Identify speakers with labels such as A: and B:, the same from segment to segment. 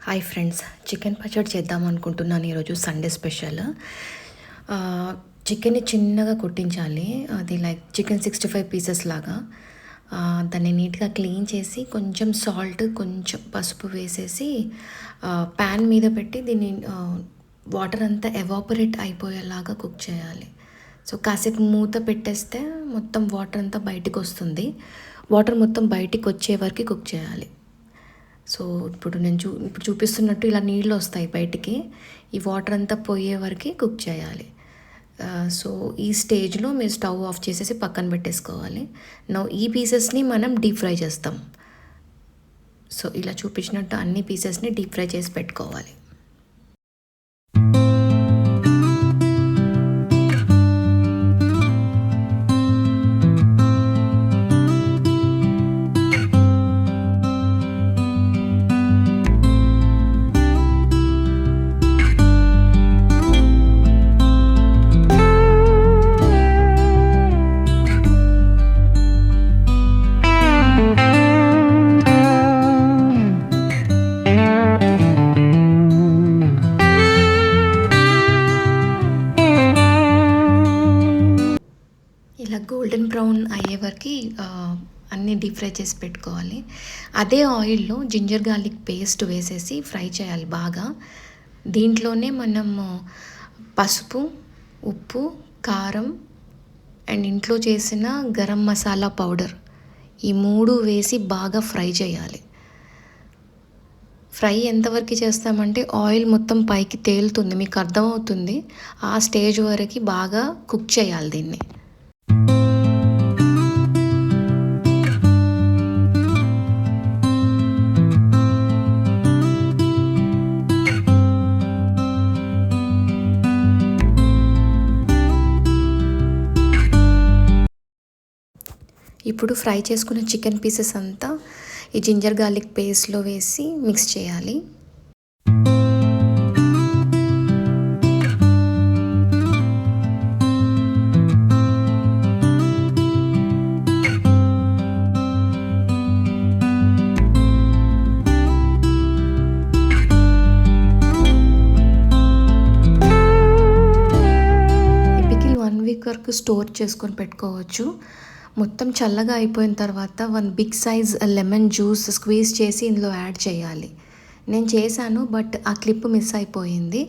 A: Hi friends, chicken పచ్చడి చేద్దాం అనుకుంటున్నాను ఈరోజు సండే స్పెషల్. చికెన్ని చిన్నగా కొట్టించాలి. అది లైక్ చికెన్ 65 పీసెస్ లాగా. దాన్ని నీట్గా క్లీన్ చేసి కొంచెం సాల్ట్, కొంచెం పసుపు వేసేసి ప్యాన్ మీద పెట్టి దీన్ని వాటర్ అంతా ఎవాపరేట్ అయిపోయేలాగా కుక్ చేయాలి. సో కాసేపు మూత పెట్టేస్తే మొత్తం వాటర్ అంతా బయటికి వస్తుంది. వాటర్ మొత్తం బయటికి వచ్చే వరకు కుక్ చేయాలి. సో ఇప్పుడు నేను చూపిస్తున్నట్టు ఇలా నీళ్ళు వస్తాయి బయటికి. ఈ వాటర్ అంతా పోయే వరకు కుక్ చేయాలి. సో ఈ స్టేజ్లో మీరు స్టవ్ ఆఫ్ చేసేసి పక్కన పెట్టేసుకోవాలి. ఈ పీసెస్ని మనం డీప్ ఫ్రై చేస్తాం. సో ఇలా చూపించినట్టు అన్ని పీసెస్ని డీప్ ఫ్రై చేసి పెట్టుకోవాలి. ఇలా గోల్డెన్ బ్రౌన్ అయ్యే వరకు అన్నీ డీప్ ఫ్రై చేసి పెట్టుకోవాలి. అదే ఆయిల్లో జింజర్ గార్లిక్ పేస్ట్ వేసేసి ఫ్రై చేయాలి బాగా. దీంట్లోనే మనము పసుపు, ఉప్పు, కారం అండ్ ఇంట్లో చేసిన గరం మసాలా పౌడర్ ఈ 3 వేసి బాగా ఫ్రై చేయాలి. ఫ్రై ఎంతవరకు చేస్తామంటే ఆయిల్ మొత్తం పైకి తేలుతుంది, మీకు అర్థమవుతుంది. ఆ స్టేజ్ వరకు బాగా కుక్ చేయాలి దీన్ని. ఇప్పుడు ఫ్రై చేసుకున్న చికెన్ పీసెస్ అంతా ఈ జింజర్ గార్లిక్ పేస్ట్లో వేసి మిక్స్ చేయాలి. ఈ పికిల్ 1 వీక్ వరకు స్టోర్ చేసుకొని పెట్టుకోవచ్చు. మొత్తం చల్లగా అయిపోయిన తర్వాత 1 big size lemon juice squeeze చేసి ఇందులో యాడ్ చేయాలి. నేను చేశాను, బట్ ఆ క్లిప్ మిస్ అయిపోయింది.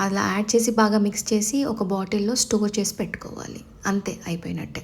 A: అలా యాడ్ చేసి బాగా మిక్స్ చేసి ఒక బాటిల్లో స్టోర్ చేసి పెట్టుకోవాలి. అంతే, అయిపోయినట్టే.